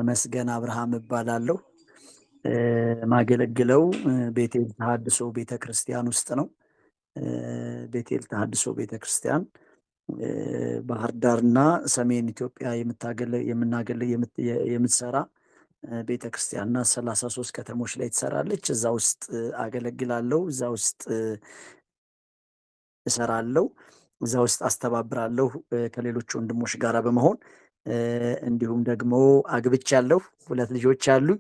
ተመስገን አብርሃም እባላለሁ። ማገለግለው ቤቴል ተሐድሶ ቤተክርስቲያን ውስጥ ነው። ቤቴል ተሐድሶ ቤተክርስቲያን ባህር ዳርና ሰሜን ኢትዮጵያ የምትሰራ ቤተክርስቲያንና 33 ከተሞች ላይ ትሰራለች። እዛ ውስጥ አገለግላለሁ። እዛ ውስጥ እሰራለሁ። እዛ ውስጥ አስተባብራለሁ ከሌሎች ወንድሞች ጋር በመሆን እንዲሁም ደግሞ አግብቻለሁ። 2 ልጆች አሉኝ።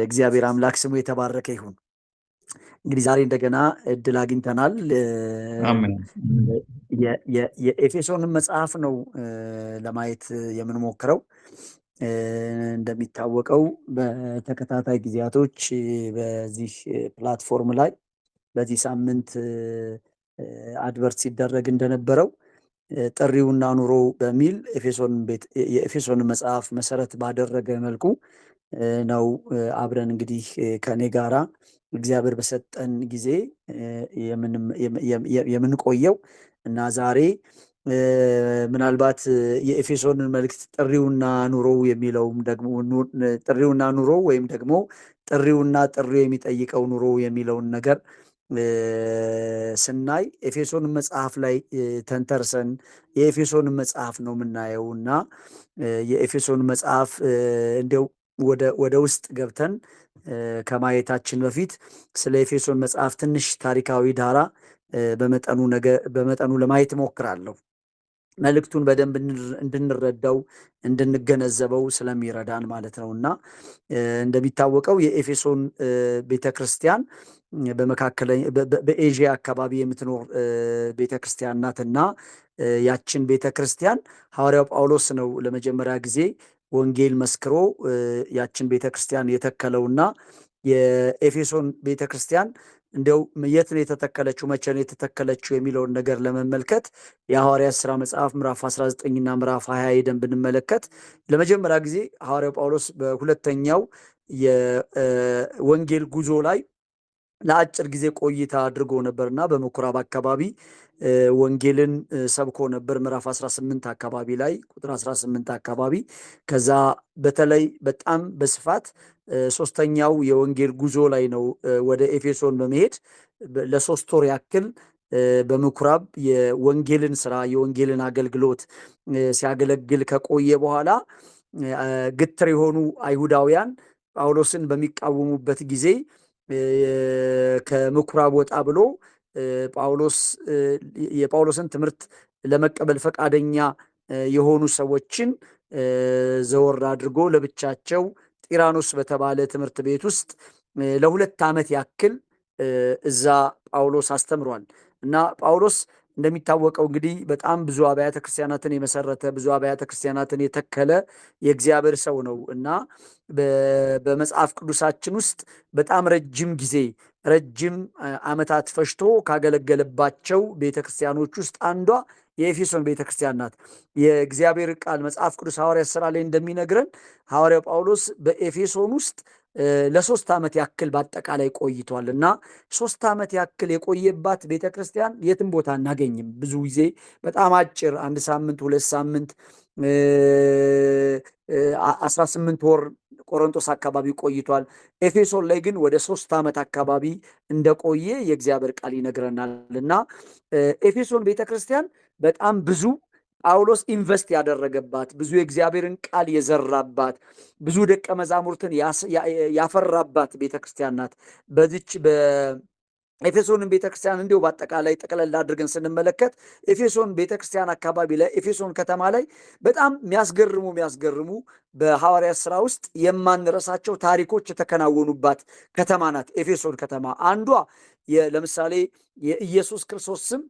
እግዚአብሔር አምላክ ስሙ የተባረከ ይሁን። እንግዲህ ዛሬ እንደገና እድል አግኝተናል። አሜን። የኤፌሶንን መጽሐፍ ነው ለማየት የምንሞክረው። እንደሚታወቀው በተከታታይ ጊዜያቶች በዚህ ፕላትፎርም ላይ በዚህ ሳምንት አድቨርት ሲደረግ እንደነበረው ጥሪውና ኑሮ በሚል የኤፌሶን መጽሐፍ መሰረት ባደረገ መልኩ ነው አብረን እንግዲህ ከኔ ጋራ እግዚአብሔር በሰጠን ጊዜ የምንቆየው እና ዛሬ ምናልባት የኤፌሶንን መልእክት ጥሪውና ኑሮው የሚለውም ደግሞ ጥሪውና ኑሮ ወይም ደግሞ ጥሪውና ጥሪው የሚጠይቀው ኑሮ የሚለውን ነገር ስናይ ኤፌሶንን መጽሐፍ ላይ ተንተርሰን የኤፌሶንን መጽሐፍ ነው የምናየው እና የኤፌሶን መጽሐፍ እንዲያው ወደ ውስጥ ገብተን ከማየታችን በፊት ስለ ኤፌሶን መጽሐፍ ትንሽ ታሪካዊ ዳራ በመጠኑ ለማየት እሞክራለሁ። መልእክቱን በደንብ እንድንረዳው እንድንገነዘበው ስለሚረዳን ማለት ነው እና እንደሚታወቀው የኤፌሶን ቤተክርስቲያን በኤዥያ አካባቢ የምትኖር ቤተክርስቲያን ናትና ያችን ቤተክርስቲያን ሐዋርያው ጳውሎስ ነው ለመጀመሪያ ጊዜ ወንጌል መስክሮ ያችን ቤተክርስቲያን የተከለውና የኤፌሶን ቤተክርስቲያን እንደው የት ነው የተተከለችው፣ መቼ ነው የተተከለችው የሚለውን ነገር ለመመልከት የሐዋርያት ሥራ መጽሐፍ ምዕራፍ 19 እና ምዕራፍ 20 ሄደን ብንመለከት ለመጀመሪያ ጊዜ ሐዋርያው ጳውሎስ በሁለተኛው የወንጌል ጉዞ ላይ ለአጭር ጊዜ ቆይታ አድርጎ ነበርና በምኩራብ አካባቢ ወንጌልን ሰብኮ ነበር። ምዕራፍ 18 አካባቢ ላይ ቁጥር 18 አካባቢ ከዛ በተለይ በጣም በስፋት ሶስተኛው የወንጌል ጉዞ ላይ ነው ወደ ኤፌሶን በመሄድ ለ3 ወር ያክል በምኩራብ የወንጌልን ስራ የወንጌልን አገልግሎት ሲያገለግል ከቆየ በኋላ ግትር የሆኑ አይሁዳውያን ጳውሎስን በሚቃወሙበት ጊዜ ከምኩራብ ወጣ ብሎ የጳውሎስን ትምህርት ለመቀበል ፈቃደኛ የሆኑ ሰዎችን ዘወር አድርጎ ለብቻቸው ጢራኖስ በተባለ ትምህርት ቤት ውስጥ ለ2 ዓመት ያክል እዛ ጳውሎስ አስተምሯል እና ጳውሎስ እንደሚታወቀው እንግዲህ በጣም ብዙ አብያተ ክርስቲያናትን የመሰረተ ብዙ አብያተ ክርስቲያናትን የተከለ የእግዚአብሔር ሰው ነው እና በመጽሐፍ ቅዱሳችን ውስጥ በጣም ረጅም ዓመታት ፈጅቶ ካገለገለባቸው ቤተክርስቲያኖች ውስጥ አንዷ የኤፌሶን ቤተክርስቲያን ናት። የእግዚአብሔር ቃል መጽሐፍ ቅዱስ ሐዋርያት ሥራ ላይ እንደሚነግረን ሐዋርያው ጳውሎስ በኤፌሶን ውስጥ ለ3 ዓመት ያክል በአጠቃላይ ቆይቷል እና 3 ዓመት ያክል የቆየባት ቤተክርስቲያን የትም ቦታ አናገኝም። ብዙ ጊዜ በጣም አጭር 1 ሳምንት 2 ሳምንት 18 ወር ቆሮንቶስ አካባቢ ቆይቷል። ኤፌሶን ላይ ግን ወደ 3 ዓመት አካባቢ እንደቆየ የእግዚአብሔር ቃል ይነግረናል እና ኤፌሶን ቤተክርስቲያን በጣም ብዙ ጳውሎስ ኢንቨስት ያደረገባት ብዙ የእግዚአብሔርን ቃል የዘራባት ብዙ ደቀ መዛሙርትን ያፈራባት ቤተክርስቲያን ናት። በዚች ኤፌሶንን ቤተክርስቲያን እንዲሁ በአጠቃላይ ጠቅለል አድርገን ስንመለከት ኤፌሶን ቤተክርስቲያን አካባቢ ላይ ኤፌሶን ከተማ ላይ በጣም የሚያስገርሙ በሐዋርያት ሥራ ውስጥ የማንረሳቸው ታሪኮች የተከናወኑባት ከተማ ናት። ኤፌሶን ከተማ አንዷ ለምሳሌ የኢየሱስ ክርስቶስ ስም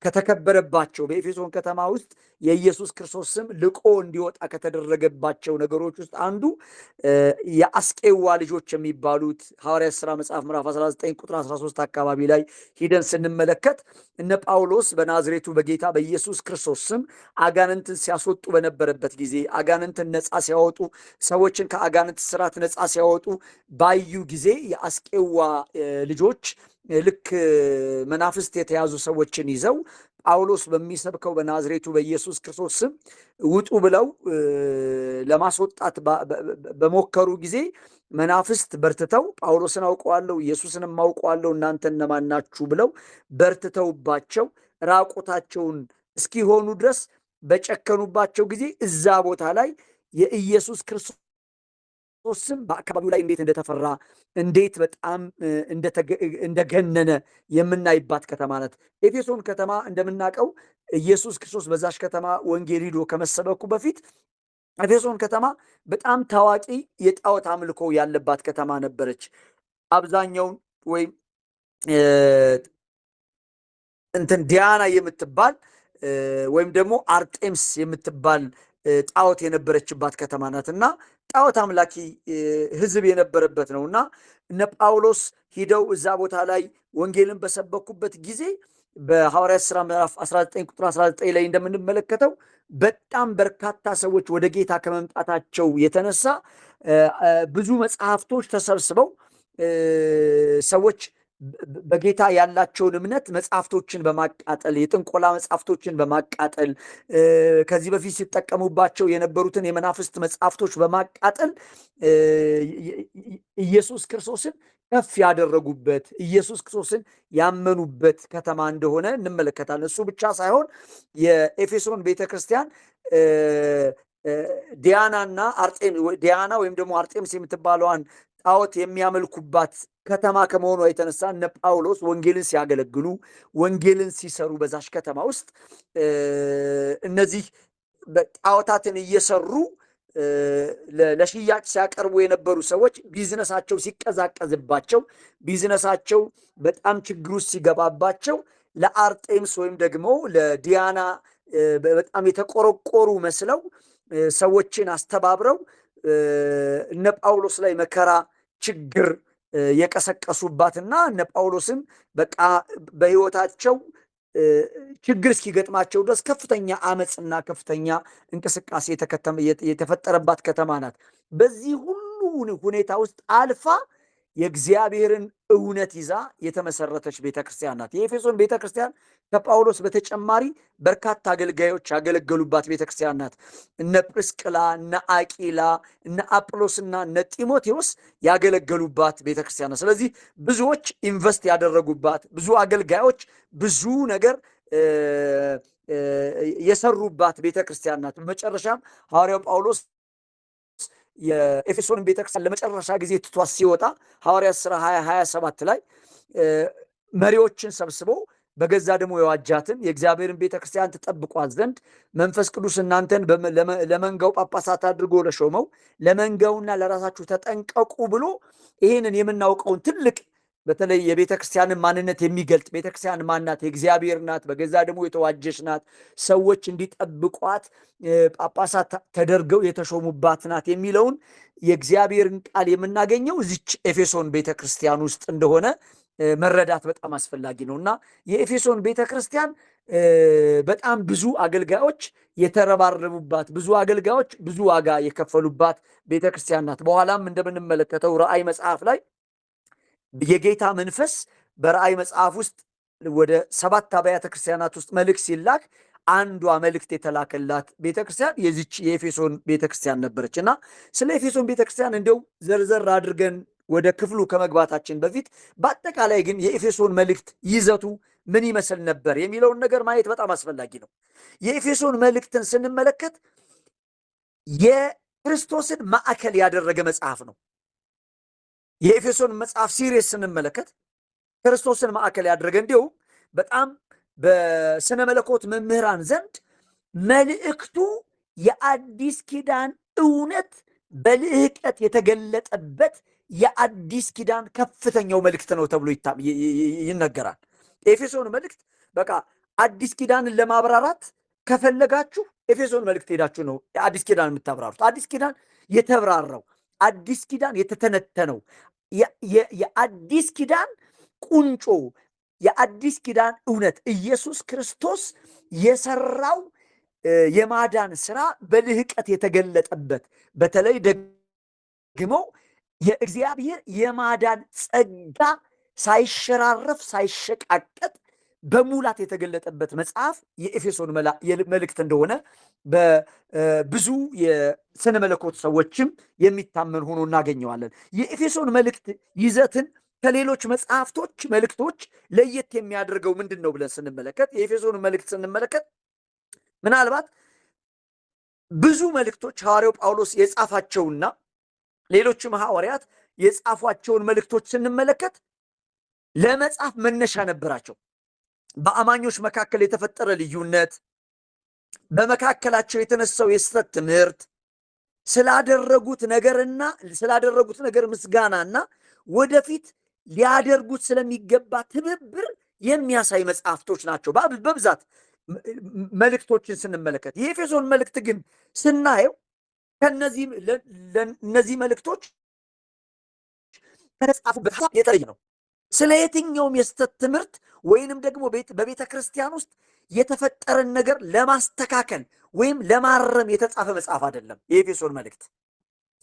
ከተከበረባቸው በኤፌሶን ከተማ ውስጥ የኢየሱስ ክርስቶስ ስም ልቆ እንዲወጣ ከተደረገባቸው ነገሮች ውስጥ አንዱ የአስቄዋ ልጆች የሚባሉት ሐዋርያት ሥራ መጽሐፍ ምዕራፍ 19 ቁጥር 13 አካባቢ ላይ ሂደን ስንመለከት እነ ጳውሎስ በናዝሬቱ በጌታ በኢየሱስ ክርስቶስ ስም አጋንንትን ሲያስወጡ በነበረበት ጊዜ አጋንንትን ነፃ ሲያወጡ ሰዎችን ከአጋንንት ስራት ነፃ ሲያወጡ ባዩ ጊዜ የአስቄዋ ልጆች ልክ መናፍስት የተያዙ ሰዎችን ይዘው ጳውሎስ በሚሰብከው በናዝሬቱ በኢየሱስ ክርስቶስ ስም ውጡ ብለው ለማስወጣት በሞከሩ ጊዜ መናፍስት በርትተው ጳውሎስን አውቀዋለሁ ኢየሱስንም አውቀዋለሁ እናንተ እነማን ናችሁ ብለው በርትተውባቸው ራቁታቸውን እስኪሆኑ ድረስ በጨከኑባቸው ጊዜ እዛ ቦታ ላይ የኢየሱስ ክርስቶስ ስም በአካባቢው ላይ እንዴት እንደተፈራ እንዴት በጣም እንደገነነ የምናይባት ከተማ ናት። ኤፌሶን ከተማ እንደምናውቀው ኢየሱስ ክርስቶስ በዛች ከተማ ወንጌል ሂዶ ከመሰበኩ በፊት ኤፌሶን ከተማ በጣም ታዋቂ የጣዖት አምልኮ ያለባት ከተማ ነበረች። አብዛኛውን ወይም እንትን ዲያና የምትባል ወይም ደግሞ አርጤምስ የምትባል ጣዖት የነበረችባት ከተማ ናት እና ጣዖት አምላኪ ሕዝብ የነበረበት ነው እና እነ ጳውሎስ ሂደው እዛ ቦታ ላይ ወንጌልን በሰበኩበት ጊዜ በሐዋርያት ሥራ ምዕራፍ 19 ቁጥር 19 ላይ እንደምንመለከተው በጣም በርካታ ሰዎች ወደ ጌታ ከመምጣታቸው የተነሳ ብዙ መጽሐፍቶች ተሰብስበው ሰዎች በጌታ ያላቸውን እምነት መጽሐፍቶችን በማቃጠል የጥንቆላ መጽሐፍቶችን በማቃጠል ከዚህ በፊት ሲጠቀሙባቸው የነበሩትን የመናፍስት መጽሐፍቶች በማቃጠል ኢየሱስ ክርስቶስን ከፍ ያደረጉበት ኢየሱስ ክርስቶስን ያመኑበት ከተማ እንደሆነ እንመለከታለን። እሱ ብቻ ሳይሆን የኤፌሶን ቤተክርስቲያን ዲያና ወይም ደግሞ አርጤምስ የምትባለዋን ጣዖት የሚያመልኩባት ከተማ ከመሆኗ የተነሳ እነ ጳውሎስ ወንጌልን ሲያገለግሉ ወንጌልን ሲሰሩ በዛሽ ከተማ ውስጥ እነዚህ ጣዖታትን እየሰሩ ለሽያጭ ሲያቀርቡ የነበሩ ሰዎች ቢዝነሳቸው ሲቀዛቀዝባቸው ቢዝነሳቸው በጣም ችግር ውስጥ ሲገባባቸው ለአርጤምስ ወይም ደግሞ ለዲያና በጣም የተቆረቆሩ መስለው ሰዎችን አስተባብረው እነ ጳውሎስ ላይ መከራ ችግር የቀሰቀሱባትና እነ ጳውሎስን በቃ በሕይወታቸው ችግር እስኪገጥማቸው ድረስ ከፍተኛ አመፅና ከፍተኛ እንቅስቃሴ የተፈጠረባት ከተማ ናት። በዚህ ሁሉ ሁኔታ ውስጥ አልፋ የእግዚአብሔርን እውነት ይዛ የተመሰረተች ቤተክርስቲያን ናት። የኤፌሶን ቤተክርስቲያን ከጳውሎስ በተጨማሪ በርካታ አገልጋዮች ያገለገሉባት ቤተክርስቲያን ናት። እነ ጵርስቅላ፣ እነ አቂላ፣ እነ አጵሎስና እነ ጢሞቴዎስ ያገለገሉባት ቤተክርስቲያን ናት። ስለዚህ ብዙዎች ኢንቨስት ያደረጉባት፣ ብዙ አገልጋዮች ብዙ ነገር የሰሩባት ቤተክርስቲያን ናት። በመጨረሻም ሐዋርያው ጳውሎስ የኤፌሶንን ቤተክርስቲያን ለመጨረሻ ጊዜ ትቷት ሲወጣ ሐዋርያት ሥራ 20:27 ላይ መሪዎችን ሰብስቦ በገዛ ደግሞ የዋጃትን የእግዚአብሔርን ቤተክርስቲያን ትጠብቋት ዘንድ መንፈስ ቅዱስ እናንተን ለመንጋው ጳጳሳት አድርጎ ለሾመው ለመንጋውና ለራሳችሁ ተጠንቀቁ ብሎ ይህንን የምናውቀውን ትልቅ በተለይ የቤተክርስቲያንን ማንነት የሚገልጥ ቤተክርስቲያን ማናት? የእግዚአብሔር ናት፣ በገዛ ደግሞ የተዋጀች ናት፣ ሰዎች እንዲጠብቋት ጳጳሳት ተደርገው የተሾሙባት ናት የሚለውን የእግዚአብሔርን ቃል የምናገኘው እዚች ኤፌሶን ቤተክርስቲያን ውስጥ እንደሆነ መረዳት በጣም አስፈላጊ ነው እና የኤፌሶን ቤተክርስቲያን በጣም ብዙ አገልጋዮች የተረባረቡባት፣ ብዙ አገልጋዮች ብዙ ዋጋ የከፈሉባት ቤተክርስቲያን ናት። በኋላም እንደምንመለከተው ራእይ መጽሐፍ ላይ የጌታ መንፈስ በራእይ መጽሐፍ ውስጥ ወደ 7 አብያተ ክርስቲያናት ውስጥ መልእክት ሲላክ አንዷ መልእክት የተላከላት ቤተክርስቲያን የዚች የኤፌሶን ቤተክርስቲያን ነበረች እና ስለ ኤፌሶን ቤተክርስቲያን እንደው ዘርዘር አድርገን ወደ ክፍሉ ከመግባታችን በፊት በአጠቃላይ ግን የኤፌሶን መልእክት ይዘቱ ምን ይመስል ነበር የሚለውን ነገር ማየት በጣም አስፈላጊ ነው። የኤፌሶን መልእክትን ስንመለከት የክርስቶስን ማዕከል ያደረገ መጽሐፍ ነው። የኤፌሶን መጽሐፍ ሲሪየስ ስንመለከት ክርስቶስን ማዕከል ያደረገ እንዲሁም በጣም በስነ መለኮት መምህራን ዘንድ መልእክቱ የአዲስ ኪዳን እውነት በልህቀት የተገለጠበት የአዲስ ኪዳን ከፍተኛው መልእክት ነው ተብሎ ይነገራል። ኤፌሶን መልእክት በቃ አዲስ ኪዳንን ለማብራራት ከፈለጋችሁ ኤፌሶን መልእክት ሄዳችሁ ነው አዲስ ኪዳን የምታብራሩት። አዲስ ኪዳን የተብራራው፣ አዲስ ኪዳን የተተነተነው፣ የአዲስ ኪዳን ቁንጮ፣ የአዲስ ኪዳን እውነት ኢየሱስ ክርስቶስ የሰራው የማዳን ስራ በልህቀት የተገለጠበት በተለይ ደግሞ የእግዚአብሔር የማዳን ጸጋ ሳይሸራረፍ ሳይሸቃቀጥ በሙላት የተገለጠበት መጽሐፍ የኤፌሶን መልእክት እንደሆነ በብዙ የስነ መለኮት ሰዎችም የሚታመን ሆኖ እናገኘዋለን። የኤፌሶን መልእክት ይዘትን ከሌሎች መልእክቶች ለየት የሚያደርገው ምንድን ነው ብለን ስንመለከት የኤፌሶን መልእክት ስንመለከት ምናልባት ብዙ መልእክቶች ሐዋርያው ጳውሎስ የጻፋቸውና ሌሎችም ሐዋርያት የጻፏቸውን መልእክቶች ስንመለከት ለመጻፍ መነሻ ነበራቸው። በአማኞች መካከል የተፈጠረ ልዩነት፣ በመካከላቸው የተነሳው የስህተት ትምህርት፣ ስላደረጉት ነገር ምስጋናና ወደፊት ሊያደርጉት ስለሚገባ ትብብር የሚያሳይ መጽሐፍቶች ናቸው በብዛት መልእክቶችን ስንመለከት። የኤፌሶን መልእክት ግን ስናየው እነዚህ መልእክቶች ከተጻፉበት የተለየ ነው። ስለ የትኛውም የስህተት ትምህርት ወይንም ደግሞ በቤተ ክርስቲያን ውስጥ የተፈጠረን ነገር ለማስተካከል ወይም ለማረም የተጻፈ መጽሐፍ አይደለም የኤፌሶን መልእክት።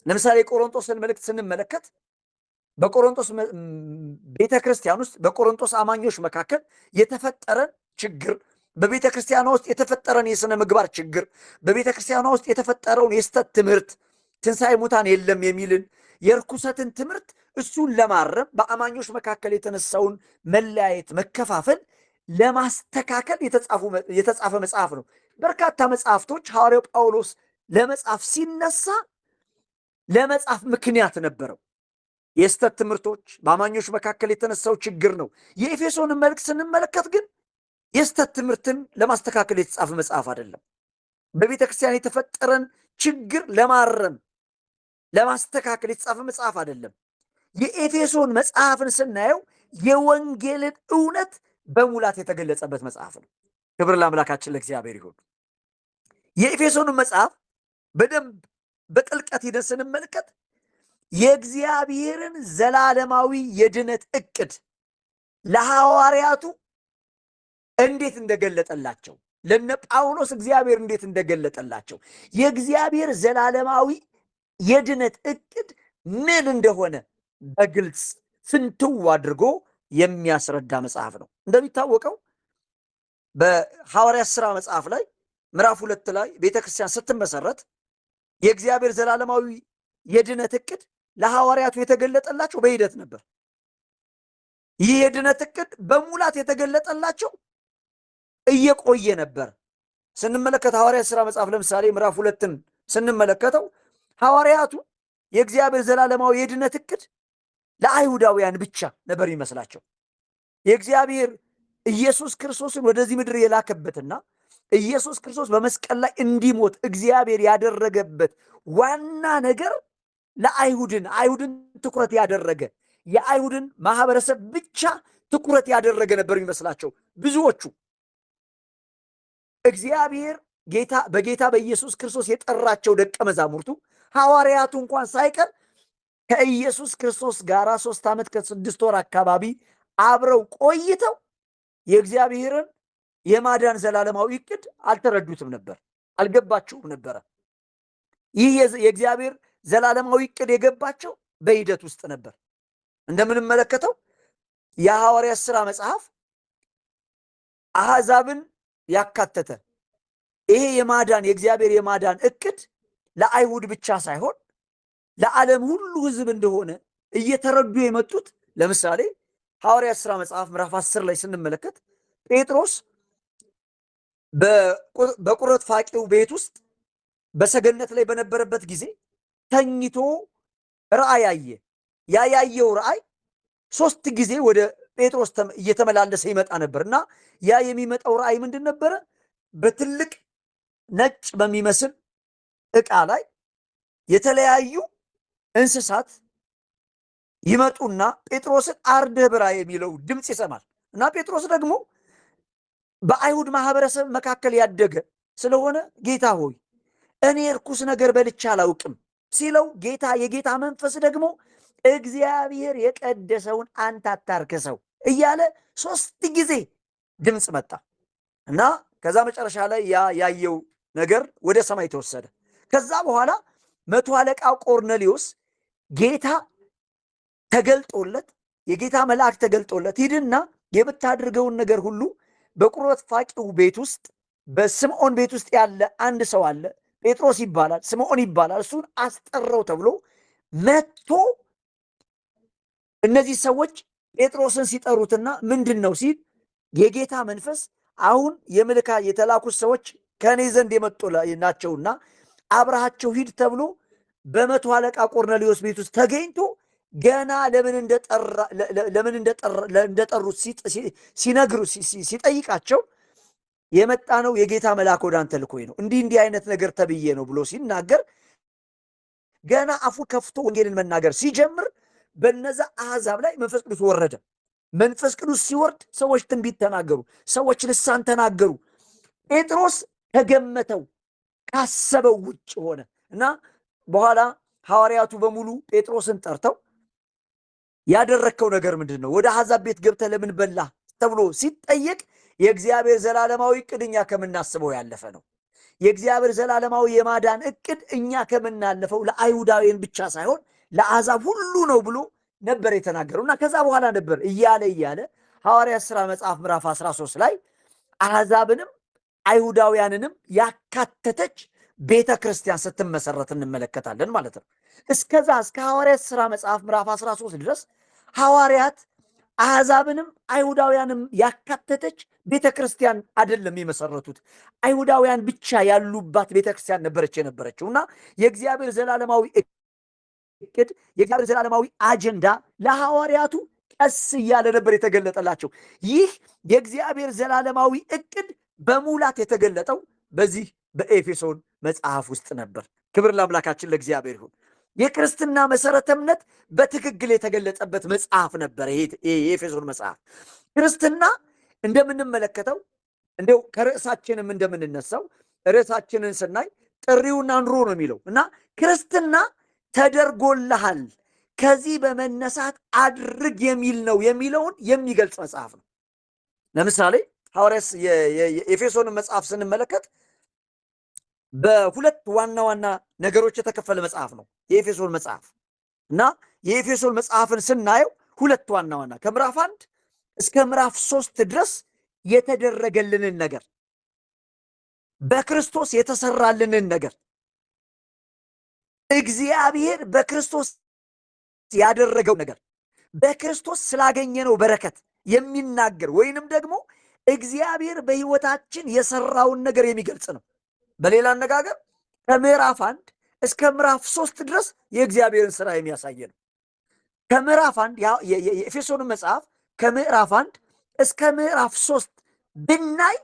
ለምሳሌ የቆሮንቶስን መልእክት ስንመለከት በቆሮንቶስ ቤተ ክርስቲያን ውስጥ በቆሮንቶስ አማኞች መካከል የተፈጠረን ችግር፣ በቤተ ክርስቲያኗ ውስጥ የተፈጠረን የሥነ ምግባር ችግር፣ በቤተ ክርስቲያኗ ውስጥ የተፈጠረውን የስህተት ትምህርት፣ ትንሣኤ ሙታን የለም የሚልን የርኩሰትን ትምህርት እሱን ለማረም በአማኞች መካከል የተነሳውን መለያየት፣ መከፋፈል ለማስተካከል የተጻፈ መጽሐፍ ነው። በርካታ መጽሐፍቶች ሐዋርያው ጳውሎስ ለመጻፍ ሲነሳ ለመጻፍ ምክንያት ነበረው። የስህተት ትምህርቶች በአማኞች መካከል የተነሳው ችግር ነው። የኤፌሶንን መልእክት ስንመለከት ግን የስህተት ትምህርትን ለማስተካከል የተጻፈ መጽሐፍ አይደለም። በቤተ ክርስቲያን የተፈጠረን ችግር ለማረም ለማስተካከል የተጻፈ መጽሐፍ አይደለም። የኤፌሶን መጽሐፍን ስናየው የወንጌልን እውነት በሙላት የተገለጸበት መጽሐፍ ነው። ክብር ለአምላካችን ለእግዚአብሔር ይሁን። የኤፌሶንን መጽሐፍ በደንብ በጥልቀት ሂደን ስንመለከት የእግዚአብሔርን ዘላለማዊ የድነት ዕቅድ ለሐዋርያቱ እንዴት እንደገለጠላቸው፣ ለነ ጳውሎስ እግዚአብሔር እንዴት እንደገለጠላቸው፣ የእግዚአብሔር ዘላለማዊ የድነት ዕቅድ ምን እንደሆነ በግልጽ ፍንትው አድርጎ የሚያስረዳ መጽሐፍ ነው። እንደሚታወቀው በሐዋርያት ሥራ መጽሐፍ ላይ ምዕራፍ 2 ላይ ቤተክርስቲያን ስትመሰረት የእግዚአብሔር ዘላለማዊ የድነት ዕቅድ ለሐዋርያቱ የተገለጠላቸው በሂደት ነበር። ይህ የድነት ዕቅድ በሙላት የተገለጠላቸው እየቆየ ነበር። ስንመለከት ሐዋርያት ሥራ መጽሐፍ ለምሳሌ ምዕራፍ 2ን ስንመለከተው ሐዋርያቱ የእግዚአብሔር ዘላለማዊ የድነት ዕቅድ ለአይሁዳውያን ብቻ ነበር ይመስላቸው። የእግዚአብሔር ኢየሱስ ክርስቶስን ወደዚህ ምድር የላከበትና ኢየሱስ ክርስቶስ በመስቀል ላይ እንዲሞት እግዚአብሔር ያደረገበት ዋና ነገር አይሁድን ትኩረት ያደረገ የአይሁድን ማህበረሰብ ብቻ ትኩረት ያደረገ ነበር ይመስላቸው ብዙዎቹ። እግዚአብሔር በጌታ በኢየሱስ ክርስቶስ የጠራቸው ደቀ መዛሙርቱ ሐዋርያቱ እንኳን ሳይቀር ከኢየሱስ ክርስቶስ ጋር 3 ዓመት ከ6 ወር አካባቢ አብረው ቆይተው የእግዚአብሔርን የማዳን ዘላለማዊ ዕቅድ አልተረዱትም ነበር፣ አልገባቸውም ነበረ። ይህ የእግዚአብሔር ዘላለማዊ ዕቅድ የገባቸው በሂደት ውስጥ ነበር። እንደምንመለከተው የሐዋርያት ሥራ መጽሐፍ አሕዛብን ያካተተ ይሄ የእግዚአብሔር የማዳን ዕቅድ ለአይሁድ ብቻ ሳይሆን ለዓለም ሁሉ ሕዝብ እንደሆነ እየተረዱ የመጡት ለምሳሌ ሐዋርያት ሥራ መጽሐፍ ምዕራፍ 10 ላይ ስንመለከት ጴጥሮስ በቁረት ፋቂው ቤት ውስጥ በሰገነት ላይ በነበረበት ጊዜ ተኝቶ ራእይ አየ። ያየው ራእይ 3 ጊዜ ወደ ጴጥሮስ እየተመላለሰ ይመጣ ነበር እና ያ የሚመጣው ራእይ ምንድን ነበረ? በትልቅ ነጭ በሚመስል ዕቃ ላይ የተለያዩ እንስሳት ይመጡና ጴጥሮስን አርደህ ብላ የሚለው ድምፅ ይሰማል እና ጴጥሮስ ደግሞ በአይሁድ ማህበረሰብ መካከል ያደገ ስለሆነ ጌታ ሆይ እኔ እርኩስ ነገር በልቼ አላውቅም ሲለው የጌታ መንፈስ ደግሞ እግዚአብሔር የቀደሰውን አንተ አታርክሰው እያለ 3 ጊዜ ድምፅ መጣ እና ከዛ መጨረሻ ላይ ያየው ነገር ወደ ሰማይ ተወሰደ። ከዛ በኋላ 100 አለቃው ቆርኔሌዎስ ጌታ ተገልጦለት የጌታ መልአክ ተገልጦለት ሂድና የምታደርገውን ነገር ሁሉ በቁርበት ፋቂው ቤት ውስጥ በስምዖን ቤት ውስጥ ያለ አንድ ሰው አለ፣ ጴጥሮስ ይባላል፣ ስምዖን ይባላል፣ እሱን አስጠራው ተብሎ መጥቶ እነዚህ ሰዎች ጴጥሮስን ሲጠሩትና ምንድን ነው ሲል የጌታ መንፈስ አሁን የተላኩት ሰዎች ከእኔ ዘንድ የመጡ ናቸውና አብረሃቸው ሂድ ተብሎ በመቶ አለቃ ቆርኔሌዎስ ቤት ውስጥ ተገኝቶ ገና ለምን እንደጠሩት ሲነግሩ ሲጠይቃቸው የመጣ ነው የጌታ መልአክ ወደ አንተ ልኮኝ ነው እንዲህ አይነት ነገር ተብዬ ነው ብሎ ሲናገር ገና አፉ ከፍቶ ወንጌልን መናገር ሲጀምር በነዛ አሕዛብ ላይ መንፈስ ቅዱስ ወረደ። መንፈስ ቅዱስ ሲወርድ ሰዎች ትንቢት ተናገሩ፣ ሰዎች ልሳን ተናገሩ። ጴጥሮስ ከገመተው ካሰበው ውጭ ሆነ እና በኋላ ሐዋርያቱ በሙሉ ጴጥሮስን ጠርተው ያደረግከው ነገር ምንድን ነው? ወደ አሕዛብ ቤት ገብተህ ለምን በላህ ተብሎ ሲጠየቅ የእግዚአብሔር ዘላለማዊ እቅድ እኛ ከምናስበው ያለፈ ነው። የእግዚአብሔር ዘላለማዊ የማዳን እቅድ እኛ ከምናለፈው ለአይሁዳውያን ብቻ ሳይሆን ለአሕዛብ ሁሉ ነው ብሎ ነበር የተናገረው እና ከዛ በኋላ ነበር እያለ ሐዋርያት ሥራ መጽሐፍ ምዕራፍ 13 ላይ አሕዛብንም አይሁዳውያንንም ያካተተች ቤተ ክርስቲያን ስትመሰረት እንመለከታለን ማለት ነው። እስከዛ እስከ ሐዋርያት ሥራ መጽሐፍ ምዕራፍ 13 ድረስ ሐዋርያት አሕዛብንም አይሁዳውያንም ያካተተች ቤተ ክርስቲያን አይደለም የመሰረቱት። አይሁዳውያን ብቻ ያሉባት ቤተ ክርስቲያን ነበረች የነበረችው እና የእግዚአብሔር ዘላለማዊ እቅድ የእግዚአብሔር ዘላለማዊ አጀንዳ ለሐዋርያቱ ቀስ እያለ ነበር የተገለጠላቸው። ይህ የእግዚአብሔር ዘላለማዊ እቅድ በሙላት የተገለጠው በዚህ በኤፌሶን መጽሐፍ ውስጥ ነበር። ክብር ለአምላካችን ለእግዚአብሔር ይሁን። የክርስትና መሰረተ እምነት በትክክል የተገለጸበት መጽሐፍ ነበር ይሄ የኤፌሶን መጽሐፍ። ክርስትና እንደምንመለከተው እንደው ከርዕሳችንም እንደምንነሳው ርዕሳችንን ስናይ ጥሪውና ኑሮ ነው የሚለው እና ክርስትና ተደርጎልሃል ከዚህ በመነሳት አድርግ የሚል ነው የሚለውን የሚገልጽ መጽሐፍ ነው። ለምሳሌ ሐዋርያት የኤፌሶን መጽሐፍ ስንመለከት በሁለት ዋና ዋና ነገሮች የተከፈለ መጽሐፍ ነው የኤፌሶን መጽሐፍ እና የኤፌሶን መጽሐፍን ስናየው ሁለት ዋና ዋና ከምዕራፍ 1 እስከ ምዕራፍ 3 ድረስ የተደረገልንን ነገር በክርስቶስ የተሰራልንን ነገር እግዚአብሔር በክርስቶስ ያደረገው ነገር በክርስቶስ ስላገኘነው በረከት የሚናገር ወይንም ደግሞ እግዚአብሔር በሕይወታችን የሰራውን ነገር የሚገልጽ ነው። በሌላ አነጋገር ከምዕራፍ 1 እስከ ምዕራፍ 3 ድረስ የእግዚአብሔርን ስራ የሚያሳይ ነው። ከምዕራፍ 1 የኤፌሶን መጽሐፍ ከምዕራፍ 1 እስከ ምዕራፍ 3 ብናይ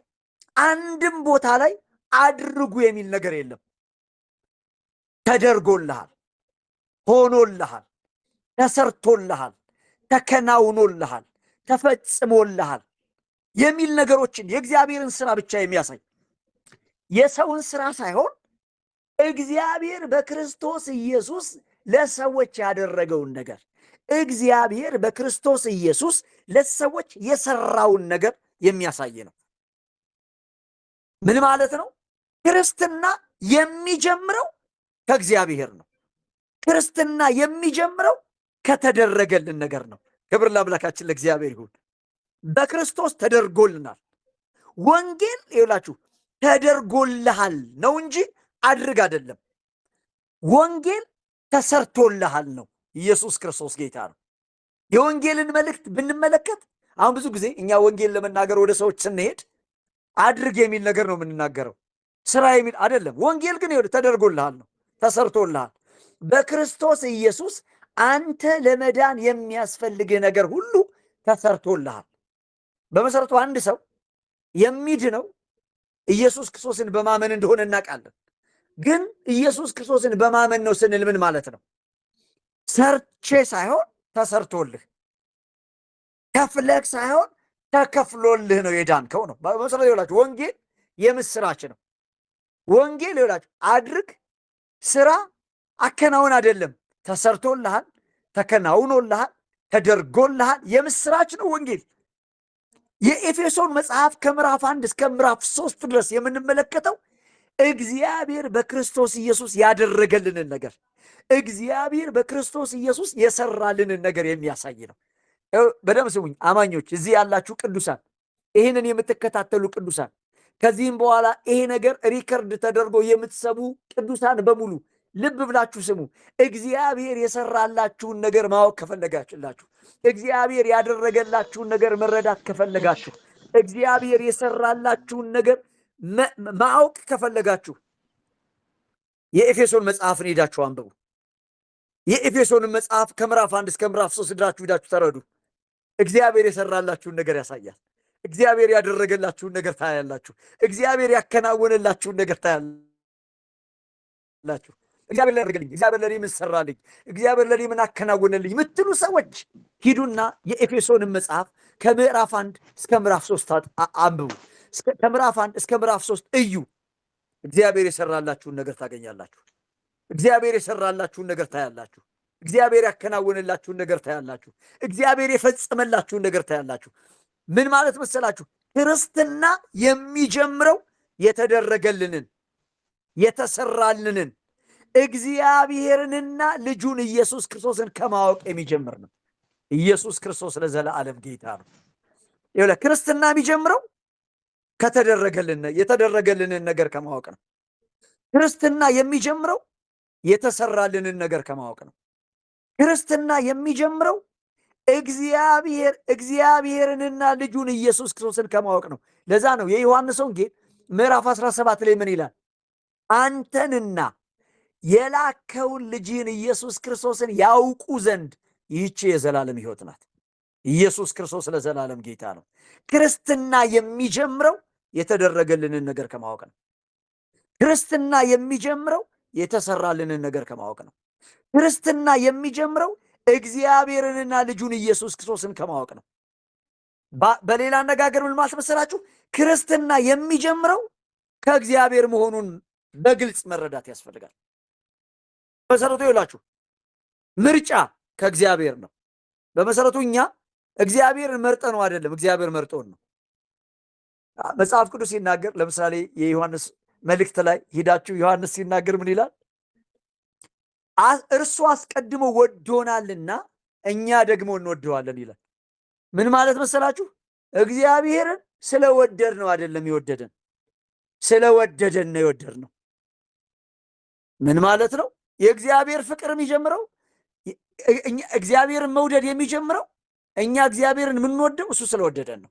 አንድም ቦታ ላይ አድርጉ የሚል ነገር የለም። ተደርጎልሃል፣ ሆኖልሃል፣ ተሰርቶልሃል፣ ተከናውኖልሃል፣ ተፈጽሞልሃል የሚል ነገሮችን የእግዚአብሔርን ስራ ብቻ የሚያሳይ የሰውን ስራ ሳይሆን እግዚአብሔር በክርስቶስ ኢየሱስ ለሰዎች ያደረገውን ነገር እግዚአብሔር በክርስቶስ ኢየሱስ ለሰዎች የሰራውን ነገር የሚያሳይ ነው። ምን ማለት ነው? ክርስትና የሚጀምረው ከእግዚአብሔር ነው። ክርስትና የሚጀምረው ከተደረገልን ነገር ነው። ክብር ለአምላካችን ለእግዚአብሔር ይሁን። በክርስቶስ ተደርጎልናል። ወንጌል ይላችሁ ተደርጎልሃል ነው እንጂ አድርግ አይደለም። ወንጌል ተሰርቶልሃል ነው። ኢየሱስ ክርስቶስ ጌታ ነው። የወንጌልን መልእክት ብንመለከት አሁን ብዙ ጊዜ እኛ ወንጌል ለመናገር ወደ ሰዎች ስንሄድ አድርግ የሚል ነገር ነው የምንናገረው፣ ስራ የሚል አይደለም። ወንጌል ግን ተደርጎልሃል ነው፣ ተሰርቶልሃል። በክርስቶስ ኢየሱስ አንተ ለመዳን የሚያስፈልግህ ነገር ሁሉ ተሰርቶልሃል። በመሰረቱ አንድ ሰው የሚድነው ኢየሱስ ክርስቶስን በማመን እንደሆነ እናውቃለን። ግን ኢየሱስ ክርስቶስን በማመን ነው ስንል ምን ማለት ነው? ሰርቼ ሳይሆን ተሰርቶልህ፣ ከፍለህ ሳይሆን ተከፍሎልህ ነው የዳንከው ነው። በመሰረቱ ይኸውላችሁ ወንጌል የምስራች ነው። ወንጌል ይኸውላችሁ አድርግ፣ ስራ፣ አከናውን አይደለም። ተሰርቶልሃል፣ ተከናውኖልሃል፣ ተደርጎልሃል። የምስራች ነው ወንጌል። የኤፌሶን መጽሐፍ ከምዕራፍ 1 እስከ ምዕራፍ 3 ድረስ የምንመለከተው እግዚአብሔር በክርስቶስ ኢየሱስ ያደረገልንን ነገር እግዚአብሔር በክርስቶስ ኢየሱስ የሰራልንን ነገር የሚያሳይ ነው። በደምብ ስሙኝ አማኞች፣ እዚህ ያላችሁ ቅዱሳን፣ ይህንን የምትከታተሉ ቅዱሳን፣ ከዚህም በኋላ ይሄ ነገር ሪከርድ ተደርጎ የምትሰሙ ቅዱሳን በሙሉ ልብ ብላችሁ ስሙ። እግዚአብሔር የሰራላችሁን ነገር ማወቅ ከፈለጋችሁላችሁ፣ እግዚአብሔር ያደረገላችሁን ነገር መረዳት ከፈለጋችሁ፣ እግዚአብሔር የሰራላችሁን ነገር ማወቅ ከፈለጋችሁ የኤፌሶን መጽሐፍን ሄዳችሁ አንብቡ። የኤፌሶንን መጽሐፍ ከምዕራፍ 1 እስከ ምዕራፍ 3 ሄዳችሁ ተረዱ። እግዚአብሔር የሰራላችሁን ነገር ያሳያል። እግዚአብሔር ያደረገላችሁን ነገር ታያላችሁ። እግዚአብሔር ያከናወነላችሁን ነገር ታያላችሁ። እግዚአብሔር ላደረገልኝ፣ እግዚአብሔር ለኔ ምን ሰራልኝ፣ እግዚአብሔር ለኔ ምን አከናወነልኝ የምትሉ ሰዎች ሂዱና የኤፌሶንን መጽሐፍ ከምዕራፍ 1 እስከ ምዕራፍ 3 አንብቡ። ከምዕራፍ 1 እስከ ምዕራፍ 3 እዩ። እግዚአብሔር የሰራላችሁን ነገር ታገኛላችሁ። እግዚአብሔር የሰራላችሁን ነገር ታያላችሁ። እግዚአብሔር ያከናወነላችሁን ነገር ታያላችሁ። እግዚአብሔር የፈጸመላችሁን ነገር ታያላችሁ። ምን ማለት መሰላችሁ? ክርስትና የሚጀምረው የተደረገልንን የተሰራልንን እግዚአብሔርንና ልጁን ኢየሱስ ክርስቶስን ከማወቅ የሚጀምር ነው። ኢየሱስ ክርስቶስ ለዘላለም ጌታ ነው። ይኸውልህ ክርስትና የሚጀምረው የተደረገልንን ነገር ከማወቅ ነው። ክርስትና የሚጀምረው የተሰራልንን ነገር ከማወቅ ነው። ክርስትና የሚጀምረው እግዚአብሔርንና ልጁን ኢየሱስ ክርስቶስን ከማወቅ ነው። ለዛ ነው የዮሐንስ ወንጌል ምዕራፍ 17 ላይ ምን ይላል? አንተንና የላከውን ልጅህን ኢየሱስ ክርስቶስን ያውቁ ዘንድ ይህች የዘላለም ሕይወት ናት። ኢየሱስ ክርስቶስ ለዘላለም ጌታ ነው። ክርስትና የሚጀምረው የተደረገልንን ነገር ከማወቅ ነው። ክርስትና የሚጀምረው የተሰራልንን ነገር ከማወቅ ነው። ክርስትና የሚጀምረው እግዚአብሔርንና ልጁን ኢየሱስ ክርስቶስን ከማወቅ ነው። በሌላ አነጋገር ምን ማለት መሰላችሁ? ክርስትና የሚጀምረው ከእግዚአብሔር መሆኑን በግልጽ መረዳት ያስፈልጋል። በመሰረቱ ይላችሁ ምርጫ ከእግዚአብሔር ነው። በመሰረቱ እኛ እግዚአብሔርን መርጠ ነው አይደለም፣ እግዚአብሔር መርጦን ነው። መጽሐፍ ቅዱስ ሲናገር ለምሳሌ የዮሐንስ መልእክት ላይ ሂዳችሁ ዮሐንስ ሲናገር ምን ይላል? እርሱ አስቀድሞ ወዶናልና እኛ ደግሞ እንወደዋለን ይላል። ምን ማለት መሰላችሁ? እግዚአብሔርን ስለወደድ ነው አይደለም የወደደን፣ ስለወደደን ነው የወደድ ነው። ምን ማለት ነው? የእግዚአብሔር ፍቅር የሚጀምረው እግዚአብሔርን መውደድ የሚጀምረው እኛ እግዚአብሔርን የምንወደው እሱ ስለወደደን ነው።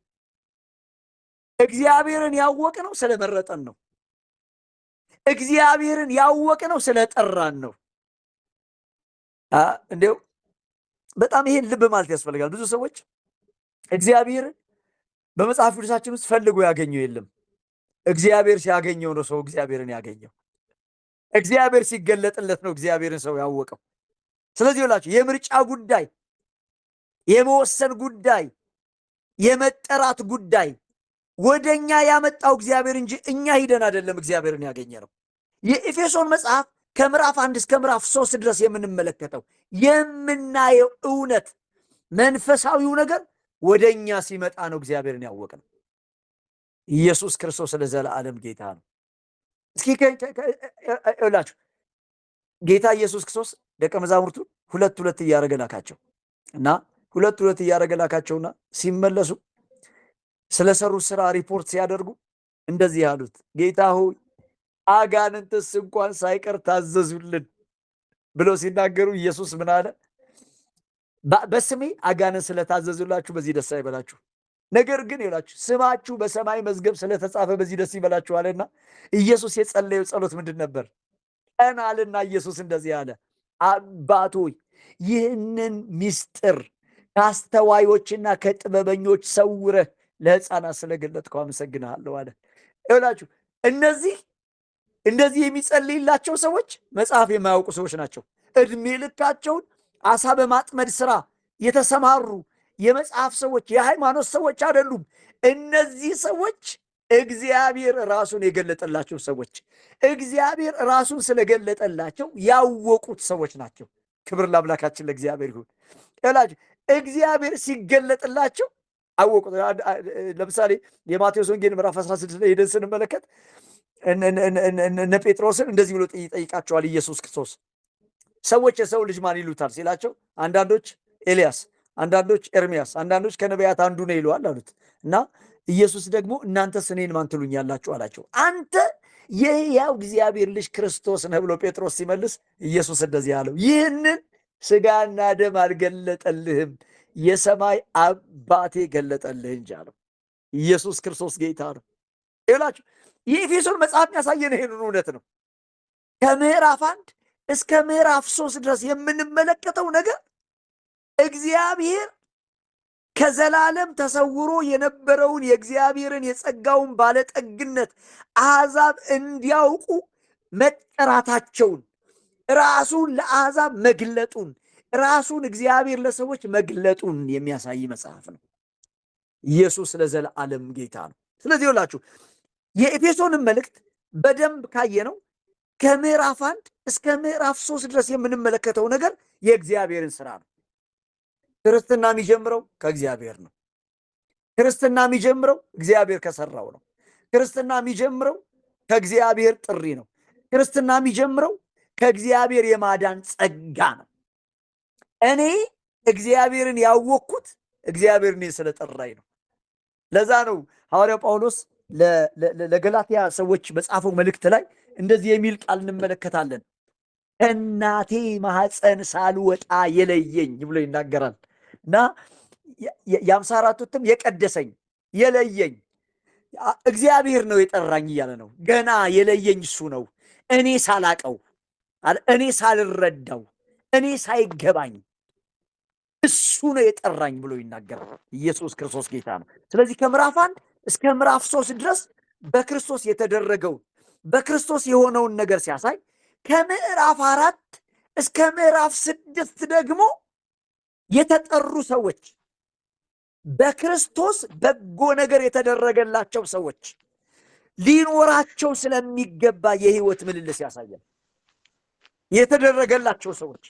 እግዚአብሔርን ያወቅነው ስለመረጠን ነው። እግዚአብሔርን ያወቅነው ስለጠራን ነው። እንዴው በጣም ይሄን ልብ ማለት ያስፈልጋል። ብዙ ሰዎች እግዚአብሔርን በመጽሐፍ ቅዱሳችን ውስጥ ፈልጎ ያገኘው የለም። እግዚአብሔር ሲያገኘው ነው ሰው እግዚአብሔርን ያገኘው። እግዚአብሔር ሲገለጥለት ነው እግዚአብሔርን ሰው ያወቀው። ስለዚህ ይላችሁ የምርጫ ጉዳይ፣ የመወሰን ጉዳይ፣ የመጠራት ጉዳይ ወደኛ ያመጣው እግዚአብሔር እንጂ እኛ ሂደን አይደለም እግዚአብሔርን ያገኘ ነው። የኤፌሶን መጽሐፍ ከምዕራፍ 1 እስከ ምዕራፍ 3 ድረስ የምንመለከተው የምናየው እውነት መንፈሳዊው ነገር ወደኛ ሲመጣ ነው እግዚአብሔርን ያወቅነው። ኢየሱስ ክርስቶስ ለዘላለም ጌታ ነው። እስኪ ይላችሁ ጌታ ኢየሱስ ክርስቶስ ደቀ መዛሙርቱ ሁለት እያደረገ ላካቸው እና ሁለት እያደረገ ላካቸውና ሲመለሱ ስለሰሩት ስራ ሪፖርት ሲያደርጉ እንደዚህ ያሉት፣ ጌታ ሆይ አጋንንትስ እንኳን ሳይቀር ታዘዙልን ብለው ሲናገሩ ኢየሱስ ምን አለ? በስሜ አጋንንት ስለታዘዙላችሁ በዚህ ደስ አይበላችሁ፣ ነገር ግን ይላችሁ ስማችሁ በሰማይ መዝገብ ስለተጻፈ በዚህ ደስ ይበላችሁ አለና ኢየሱስ የጸለየው ጸሎት ምንድን ነበር? ቀናልና ኢየሱስ እንደዚህ አለ፣ አባት ሆይ ይህንን ምስጢር ከአስተዋዮችና ከጥበበኞች ሰውረህ ለሕፃናት ስለገለጥከው አመሰግንሃለሁ አለ። ይላችሁ እንደዚህ የሚጸልይላቸው ሰዎች መጽሐፍ የማያውቁ ሰዎች ናቸው። እድሜ ልካቸውን አሳ በማጥመድ ስራ የተሰማሩ የመጽሐፍ ሰዎች፣ የሃይማኖት ሰዎች አይደሉም። እነዚህ ሰዎች እግዚአብሔር ራሱን የገለጠላቸው ሰዎች፣ እግዚአብሔር ራሱን ስለገለጠላቸው ያወቁት ሰዎች ናቸው። ክብር ለአምላካችን ለእግዚአብሔር ይሁን። ይላችሁ እግዚአብሔር ሲገለጥላቸው አወቁት። ለምሳሌ የማቴዎስ ወንጌል ምዕራፍ 16 ላይ ሄደን ስንመለከት እነ ጴጥሮስን እንደዚህ ብሎ ይጠይቃቸዋል ኢየሱስ ክርስቶስ። ሰዎች የሰው ልጅ ማን ይሉታል ሲላቸው አንዳንዶች ኤልያስ፣ አንዳንዶች ኤርሚያስ፣ አንዳንዶች ከነቢያት አንዱ ነው ይለዋል አሉት እና ኢየሱስ ደግሞ እናንተስ እኔን ማን ትሉኛላችሁ አላቸው። አንተ የሕያው እግዚአብሔር ልጅ ክርስቶስ ነህ ብሎ ጴጥሮስ ሲመልስ ኢየሱስ እንደዚህ አለው፣ ይህንን ሥጋና ደም አልገለጠልህም የሰማይ አባቴ ገለጠልህ እንጂ አለው። ኢየሱስ ክርስቶስ ጌታ ነው። ይላችሁ የኤፌሶን መጽሐፍ ያሳየን ይሄንን እውነት ነው። ከምዕራፍ 1 እስከ ምዕራፍ 3 ድረስ የምንመለከተው ነገር እግዚአብሔር ከዘላለም ተሰውሮ የነበረውን የእግዚአብሔርን የጸጋውን ባለጠግነት አሕዛብ እንዲያውቁ መጠራታቸውን፣ ራሱን ለአሕዛብ መግለጡን፣ ራሱን እግዚአብሔር ለሰዎች መግለጡን የሚያሳይ መጽሐፍ ነው። ኢየሱስ ለዘላለም ጌታ ነው። ስለዚህ ይላችሁ የኤፌሶንን መልእክት በደንብ ካየነው ከምዕራፍ 1 እስከ ምዕራፍ 3 ድረስ የምንመለከተው ነገር የእግዚአብሔርን ስራ ነው። ክርስትና የሚጀምረው ከእግዚአብሔር ነው። ክርስትና የሚጀምረው እግዚአብሔር ከሰራው ነው። ክርስትና የሚጀምረው ከእግዚአብሔር ጥሪ ነው። ክርስትና የሚጀምረው ከእግዚአብሔር የማዳን ጸጋ ነው። እኔ እግዚአብሔርን ያወቅኩት እግዚአብሔር እኔ ስለጠራኝ ነው። ለዛ ነው ሐዋርያው ጳውሎስ ለገላትያ ሰዎች በጻፈው መልእክት ላይ እንደዚህ የሚል ቃል እንመለከታለን። ከእናቴ ማኅፀን ሳልወጣ የለየኝ ብሎ ይናገራል እና የ54 እትም የቀደሰኝ የለየኝ እግዚአብሔር ነው የጠራኝ እያለ ነው። ገና የለየኝ እሱ ነው። እኔ ሳላቀው፣ እኔ ሳልረዳው፣ እኔ ሳይገባኝ እሱ ነው የጠራኝ ብሎ ይናገራል። ኢየሱስ ክርስቶስ ጌታ ነው። ስለዚህ ከምዕራፍ 1 እስከ ምዕራፍ 3 ድረስ በክርስቶስ የተደረገውን በክርስቶስ የሆነውን ነገር ሲያሳይ ከምዕራፍ 4 እስከ ምዕራፍ 6 ደግሞ የተጠሩ ሰዎች በክርስቶስ በጎ ነገር የተደረገላቸው ሰዎች ሊኖራቸው ስለሚገባ የህይወት ምልልስ ያሳያል። የተደረገላቸው ሰዎች፣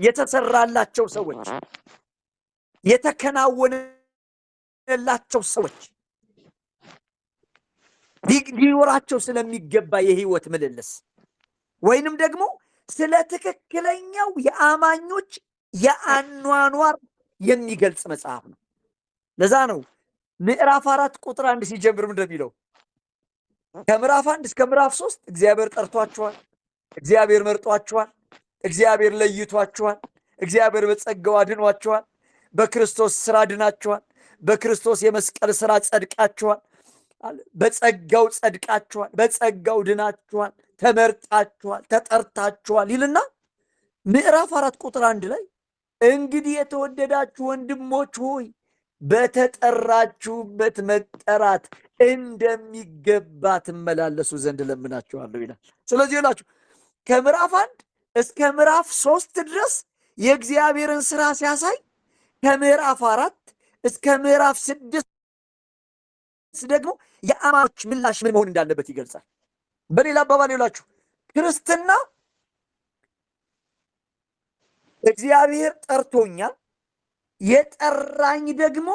የተሰራላቸው ሰዎች፣ የተከናወነላቸው ሰዎች ሊኖራቸው ስለሚገባ የህይወት ምልልስ ወይንም ደግሞ ስለ ትክክለኛው የአማኞች የአኗኗር የሚገልጽ መጽሐፍ ነው። ለዛ ነው ምዕራፍ 4 ቁጥር 1 ሲጀምር ምንድን ነው የሚለው? ከምዕራፍ 1 እስከ ምዕራፍ 3 እግዚአብሔር ጠርቷችኋል፣ እግዚአብሔር መርጧችኋል፣ እግዚአብሔር ለይቷችኋል፣ እግዚአብሔር በጸጋው አድኗችኋል፣ በክርስቶስ ስራ ድናችኋል፣ በክርስቶስ የመስቀል ስራ ጸድቃችኋል፣ በጸጋው ጸድቃችኋል፣ በጸጋው ድናችኋል፣ ተመርጣችኋል፣ ተጠርታችኋል ይልና ምዕራፍ 4 ቁጥር 1 ላይ እንግዲህ የተወደዳችሁ ወንድሞች ሆይ በተጠራችሁበት መጠራት እንደሚገባ ትመላለሱ ዘንድ ለምናችኋለሁ ይላል። ስለዚህ ይላችሁ ከምዕራፍ 1 እስከ ምዕራፍ 3 ድረስ የእግዚአብሔርን ስራ ሲያሳይ ከምዕራፍ 4 እስከ ምዕራፍ 6 ደግሞ የአማኞች ምላሽ ምን መሆን እንዳለበት ይገልጻል። በሌላ አባባል ይላችሁ ክርስትና እግዚአብሔር ጠርቶኛል፣ የጠራኝ ደግሞ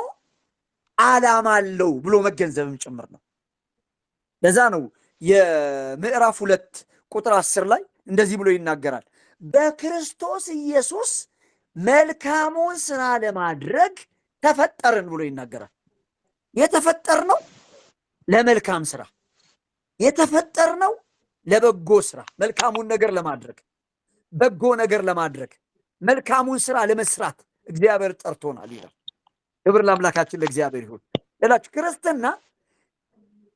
ዓላማ አለው ብሎ መገንዘብም ጭምር ነው። ለዛ ነው የምዕራፍ 2 ቁጥር 10 ላይ እንደዚህ ብሎ ይናገራል። በክርስቶስ ኢየሱስ መልካሙን ስራ ለማድረግ ተፈጠርን ብሎ ይናገራል። የተፈጠርነው ለመልካም ስራ፣ የተፈጠርነው ለበጎ ስራ፣ መልካሙን ነገር ለማድረግ፣ በጎ ነገር ለማድረግ፣ መልካሙን ስራ ለመስራት እግዚአብሔር ጠርቶናል ይላል። ክብር ለአምላካችን ለእግዚአብሔር ይሁን። ሌላችሁ ክርስትና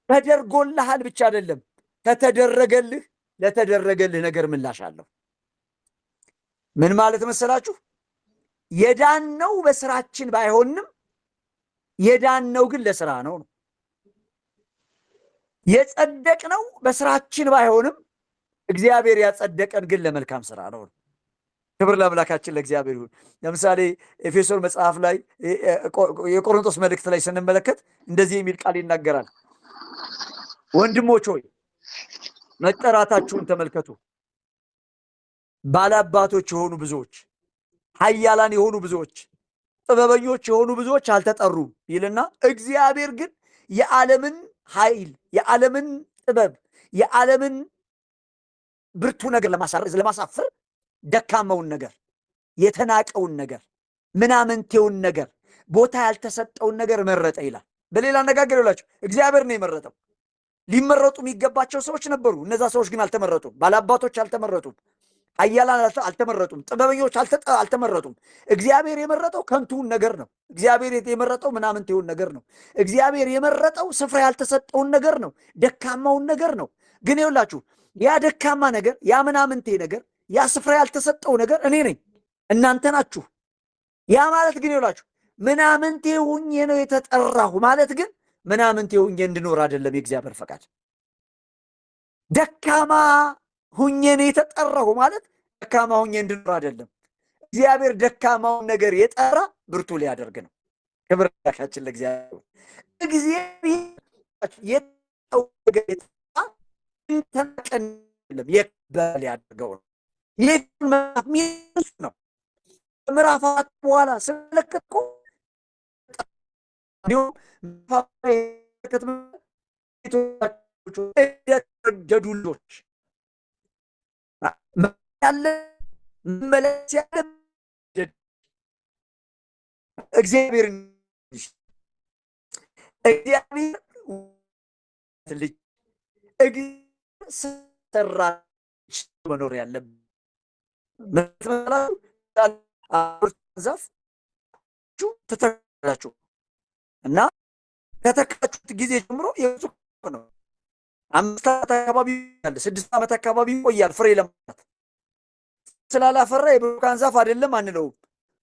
ተደርጎልሃል ብቻ አይደለም፣ ከተደረገልህ ለተደረገልህ ነገር ምላሽ አለው። ምን ማለት መሰላችሁ? የዳነው በስራችን ባይሆንም የዳነው ግን ለስራ ነው። የጸደቅነው በስራችን ባይሆንም እግዚአብሔር ያጸደቀን ግን ለመልካም ስራ ነው። ክብር ለአምላካችን ለእግዚአብሔር ይሁን። ለምሳሌ ኤፌሶን መጽሐፍ ላይ የቆሮንቶስ መልእክት ላይ ስንመለከት እንደዚህ የሚል ቃል ይናገራል። ወንድሞች ሆይ መጠራታችሁን ተመልከቱ። ባላባቶች የሆኑ ብዙዎች፣ ኃያላን የሆኑ ብዙዎች፣ ጥበበኞች የሆኑ ብዙዎች አልተጠሩም ይልና እግዚአብሔር ግን የዓለምን ኃይል፣ የዓለምን ጥበብ፣ የዓለምን ብርቱ ነገር ለማሳፈር ደካማውን ነገር፣ የተናቀውን ነገር፣ ምናምንቴውን ነገር ቦታ ያልተሰጠውን ነገር መረጠ ይላል። በሌላ አነጋገር ይላችሁ እግዚአብሔር ነው የመረጠው። ሊመረጡ የሚገባቸው ሰዎች ነበሩ። እነዛ ሰዎች ግን አልተመረጡም። ባላባቶች አልተመረጡም። ኃያላን አልተመረጡም። ጥበበኞች አልተመረጡም። እግዚአብሔር የመረጠው ከንቱውን ነገር ነው። እግዚአብሔር የመረጠው ምናምንቴውን ነገር ነው። እግዚአብሔር የመረጠው ስፍራ ያልተሰጠውን ነገር ነው። ደካማውን ነገር ነው። ግን ይኸውላችሁ ያ ደካማ ነገር፣ ያ ምናምንቴ ነገር፣ ያ ስፍራ ያልተሰጠው ነገር እኔ ነኝ፣ እናንተ ናችሁ። ያ ማለት ግን ይኸውላችሁ ምናምንቴ ሁኜ ነው የተጠራሁ ማለት ግን ምናምንቴ ሁኜ እንድኖር አይደለም የእግዚአብሔር ፈቃድ። ደካማ ሁኜ ነው የተጠራሁ ማለት ደካማ ሁኜ እንድኖር አይደለም። እግዚአብሔር ደካማውን ነገር የጠራ ብርቱ ሊያደርግ ነው። ክብር ላሻችን ለእግዚአብሔር። እግዚአብሔር የጠራው ነገር የጠራ ተቀን የከበረ ሊያደርገው ነው። ይህ ነው። ምዕራፍ 4 በኋላ ስመለከት እኮ የተወደዱ ልጆች ያለ መመለስ ያለ እግዚአብሔር ልጅ ሰራ መኖር ያለብን ዛፍ ተተክላችሁ እና ከተካችሁት ጊዜ ጀምሮ የብዙ ነው። 5 ዓመት አካባቢ ያለ 6 ዓመት አካባቢ ይቆያል ፍሬ ለማለት። ስላላፈራ የብርቱካን ዛፍ አይደለም አንለውም።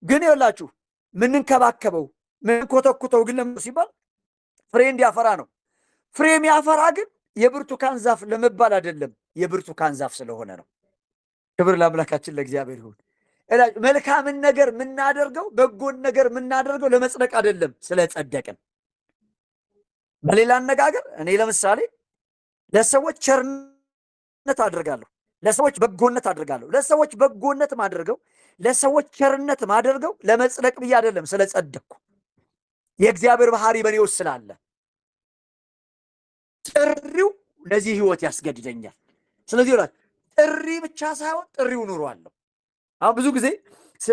ግን ይኸውላችሁ ምንንከባከበው ምንኮተኩተው ግን ለምን ሲባል ፍሬ እንዲያፈራ ነው። ፍሬ የሚያፈራ ግን የብርቱካን ዛፍ ለመባል አይደለም፣ የብርቱካን ዛፍ ስለሆነ ነው። ክብር ለአምላካችን ለእግዚአብሔር ይሁን። መልካምን ነገር የምናደርገው በጎን ነገር የምናደርገው ለመጽደቅ አይደለም፣ ስለጸደቅን። በሌላ አነጋገር እኔ ለምሳሌ ለሰዎች ቸርነት አድርጋለሁ፣ ለሰዎች በጎነት አድርጋለሁ። ለሰዎች በጎነት ማድረገው፣ ለሰዎች ቸርነት ማድረገው ለመጽደቅ ብዬ አይደለም፣ ስለጸደቅኩ የእግዚአብሔር ባህሪ በእኔ ውስጥ ስላለ ጥሪው ለዚህ ህይወት ያስገድደኛል። ስለዚህ ጥሪ ብቻ ሳይሆን ጥሪው ኑሮ አለው። አሁን ብዙ ጊዜ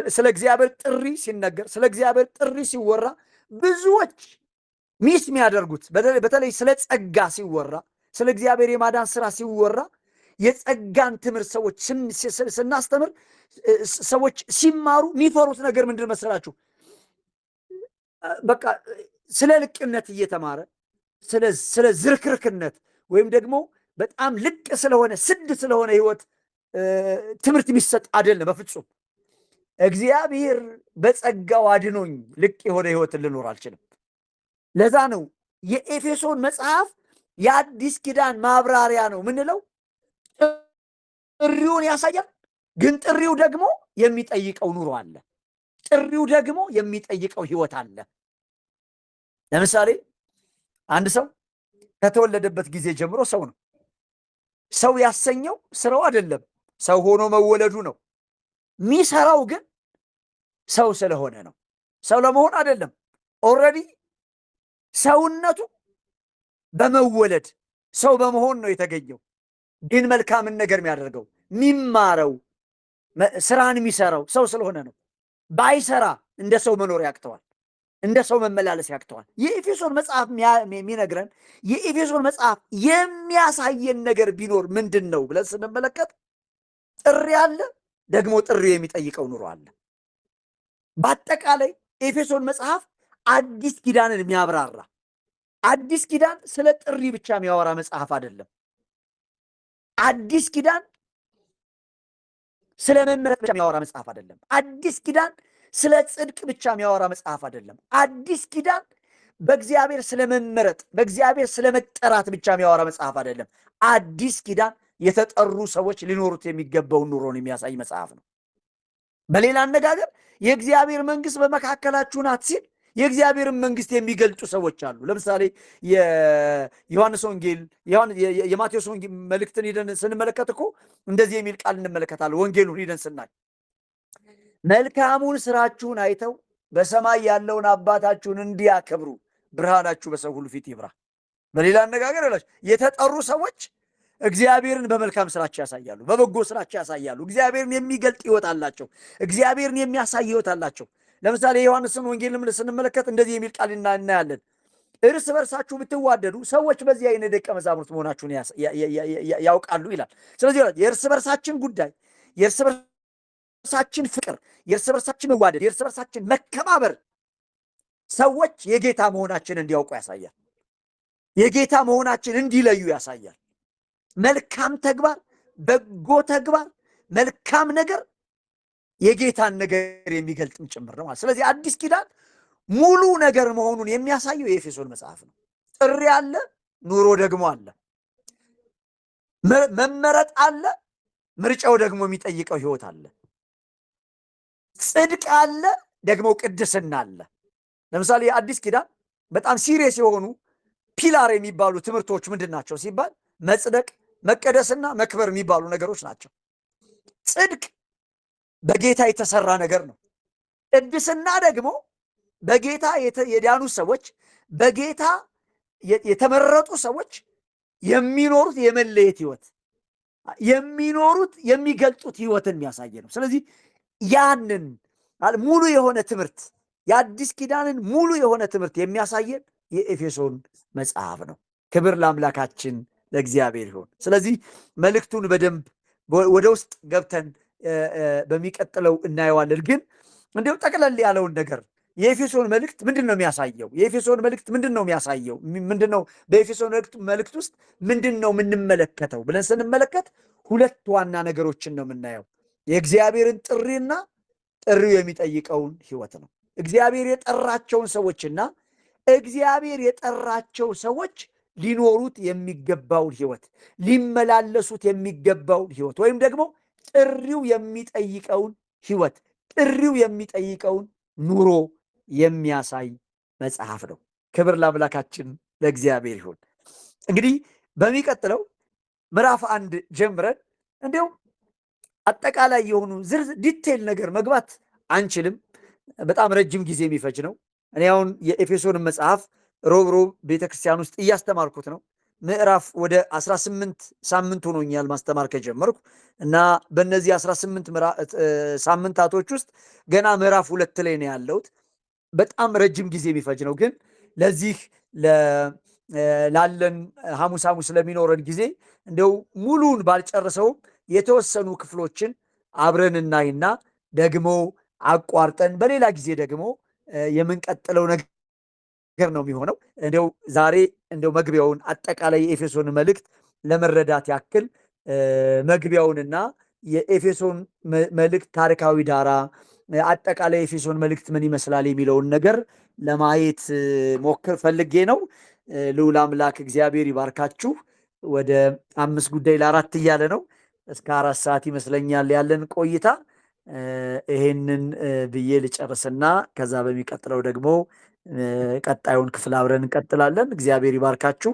ስለ እግዚአብሔር ጥሪ ሲነገር፣ ስለ እግዚአብሔር ጥሪ ሲወራ ብዙዎች ሚስ የሚያደርጉት በተለይ ስለ ጸጋ ሲወራ፣ ስለ እግዚአብሔር የማዳን ስራ ሲወራ የጸጋን ትምህርት ሰዎች ስናስተምር ሰዎች ሲማሩ የሚፈሩት ነገር ምንድን መሰላችሁ? በቃ ስለ ልቅነት እየተማረ ስለ ዝርክርክነት ወይም ደግሞ በጣም ልቅ ስለሆነ ስድ ስለሆነ ህይወት ትምህርት የሚሰጥ አይደለም በፍጹም። እግዚአብሔር በጸጋው አድኖኝ ልቅ የሆነ ህይወትን ልኖር አልችልም። ለዛ ነው የኤፌሶን መጽሐፍ የአዲስ ኪዳን ማብራሪያ ነው ምንለው። ጥሪውን ያሳያል፣ ግን ጥሪው ደግሞ የሚጠይቀው ኑሮ አለ። ጥሪው ደግሞ የሚጠይቀው ህይወት አለ። ለምሳሌ አንድ ሰው ከተወለደበት ጊዜ ጀምሮ ሰው ነው። ሰው ያሰኘው ስራው አይደለም፣ ሰው ሆኖ መወለዱ ነው። የሚሰራው ግን ሰው ስለሆነ ነው፣ ሰው ለመሆን አይደለም። ኦልሬዲ ሰውነቱ በመወለድ ሰው በመሆን ነው የተገኘው። ግን መልካምን ነገር የሚያደርገው የሚማረው ስራን የሚሰራው ሰው ስለሆነ ነው። ባይሰራ እንደ ሰው መኖር ያቅተዋል፣ እንደ ሰው መመላለስ ያቅተዋል። የኤፌሶን መጽሐፍ የሚነግረን የኤፌሶን መጽሐፍ የሚያሳየን ነገር ቢኖር ምንድን ነው ብለን ስንመለከት ጥሪ አለ፣ ደግሞ ጥሪው የሚጠይቀው ኑሮ አለ። በአጠቃላይ ኤፌሶን መጽሐፍ አዲስ ኪዳንን የሚያብራራ፣ አዲስ ኪዳን ስለ ጥሪ ብቻ የሚያወራ መጽሐፍ አይደለም። አዲስ ኪዳን ስለ መመረጥ ብቻ የሚያወራ መጽሐፍ አይደለም። አዲስ ኪዳን ስለ ጽድቅ ብቻ የሚያወራ መጽሐፍ አይደለም። አዲስ ኪዳን በእግዚአብሔር ስለመመረጥ በእግዚአብሔር ስለመጠራት ብቻ የሚያወራ መጽሐፍ አይደለም። አዲስ ኪዳን የተጠሩ ሰዎች ሊኖሩት የሚገባውን ኑሮን የሚያሳይ መጽሐፍ ነው። በሌላ አነጋገር የእግዚአብሔር መንግስት በመካከላችሁ ናት ሲል የእግዚአብሔርን መንግስት የሚገልጡ ሰዎች አሉ። ለምሳሌ የዮሐንስ ወንጌል የማቴዎስ ወንጌል መልእክትን ሄደን ስንመለከት እኮ እንደዚህ የሚል ቃል እንመለከታለን። ወንጌሉን ሄደን ስናይ መልካሙን ስራችሁን አይተው በሰማይ ያለውን አባታችሁን እንዲያከብሩ ብርሃናችሁ በሰው ሁሉ ፊት ይብራ። በሌላ አነጋገር የተጠሩ ሰዎች እግዚአብሔርን በመልካም ስራቸው ያሳያሉ፣ በበጎ ስራቸው ያሳያሉ። እግዚአብሔርን የሚገልጥ ህይወት አላቸው፣ እግዚአብሔርን የሚያሳይ ህይወት አላቸው። ለምሳሌ የዮሐንስን ወንጌል ስንመለከት እንደዚህ የሚል ቃል እናያለን። እርስ በርሳችሁ ብትዋደዱ ሰዎች በዚህ አይነት ደቀ መዛሙርት መሆናችሁን ያውቃሉ ይላል። ስለዚህ የእርስ በርሳችን ጉዳይ፣ የእርስ በርሳችን ፍቅር፣ የእርስ በርሳችን መዋደድ፣ የእርስ በርሳችን መከባበር ሰዎች የጌታ መሆናችን እንዲያውቁ ያሳያል። የጌታ መሆናችን እንዲለዩ ያሳያል። መልካም ተግባር፣ በጎ ተግባር፣ መልካም ነገር የጌታን ነገር የሚገልጥም ጭምር ነው። ስለዚህ አዲስ ኪዳን ሙሉ ነገር መሆኑን የሚያሳየው የኤፌሶን መጽሐፍ ነው። ጥሪ አለ፣ ኑሮ ደግሞ አለ። መመረጥ አለ፣ ምርጫው ደግሞ የሚጠይቀው ህይወት አለ። ጽድቅ አለ፣ ደግሞ ቅድስና አለ። ለምሳሌ የአዲስ ኪዳን በጣም ሲሪየስ የሆኑ ፒላር የሚባሉ ትምህርቶች ምንድን ናቸው ሲባል መጽደቅ፣ መቀደስና መክበር የሚባሉ ነገሮች ናቸው። ጽድቅ በጌታ የተሰራ ነገር ነው። ቅድስና ደግሞ በጌታ የዳኑ ሰዎች፣ በጌታ የተመረጡ ሰዎች የሚኖሩት የመለየት ህይወት የሚኖሩት የሚገልጡት ህይወትን የሚያሳይ ነው። ስለዚህ ያንን ሙሉ የሆነ ትምህርት የአዲስ ኪዳንን ሙሉ የሆነ ትምህርት የሚያሳየን የኤፌሶን መጽሐፍ ነው። ክብር ለአምላካችን ለእግዚአብሔር ይሁን። ስለዚህ መልእክቱን በደንብ ወደ ውስጥ ገብተን በሚቀጥለው እናየዋለን። ግን እንዲሁም ጠቅለል ያለውን ነገር የኤፌሶን መልእክት ምንድን ነው የሚያሳየው? የኤፌሶን መልእክት ምንድን ነው የሚያሳየው? ምንድን ነው በኤፌሶን መልእክት ውስጥ ምንድን ነው የምንመለከተው ብለን ስንመለከት ሁለት ዋና ነገሮችን ነው የምናየው። የእግዚአብሔርን ጥሪና ጥሪው የሚጠይቀውን ህይወት ነው። እግዚአብሔር የጠራቸውን ሰዎችና እግዚአብሔር የጠራቸው ሰዎች ሊኖሩት የሚገባውን ህይወት፣ ሊመላለሱት የሚገባውን ህይወት ወይም ደግሞ ጥሪው የሚጠይቀውን ህይወት፣ ጥሪው የሚጠይቀውን ኑሮ የሚያሳይ መጽሐፍ ነው። ክብር ለአምላካችን ለእግዚአብሔር ይሁን። እንግዲህ በሚቀጥለው ምዕራፍ 1 ጀምረን እንዲሁም አጠቃላይ የሆኑ ዝርዝር ዲቴል ነገር መግባት አንችልም። በጣም ረጅም ጊዜ የሚፈጅ ነው። እኔ አሁን የኤፌሶን መጽሐፍ ሮብ ቤተክርስቲያን ውስጥ እያስተማርኩት ነው። ምዕራፍ ወደ 18 ሳምንት ሆኖኛል ማስተማር ከጀመርኩ እና በእነዚህ 18 ሳምንታቶች ውስጥ ገና ምዕራፍ 2 ላይ ነው ያለሁት። በጣም ረጅም ጊዜ የሚፈጅ ነው። ግን ለዚህ ላለን ሐሙስ ለሚኖረን ጊዜ እንደው ሙሉን ባልጨርሰውም የተወሰኑ ክፍሎችን አብረን እናይና ደግሞ አቋርጠን በሌላ ጊዜ ደግሞ የምንቀጥለው ነገር ነው የሚሆነው። እንደው ዛሬ እንደው መግቢያውን አጠቃላይ የኤፌሶን መልእክት ለመረዳት ያክል መግቢያውንና የኤፌሶን መልእክት ታሪካዊ ዳራ፣ አጠቃላይ የኤፌሶን መልእክት ምን ይመስላል የሚለውን ነገር ለማየት ሞክር ፈልጌ ነው። ልዑል አምላክ እግዚአብሔር ይባርካችሁ። ወደ 5 ጉዳይ ለ4 እያለ ነው። እስከ 4 ሰዓት ይመስለኛል ያለን ቆይታ። ይሄንን ብዬ ልጨርስና ከዛ በሚቀጥለው ደግሞ ቀጣዩን ክፍል አብረን እንቀጥላለን። እግዚአብሔር ይባርካችሁ።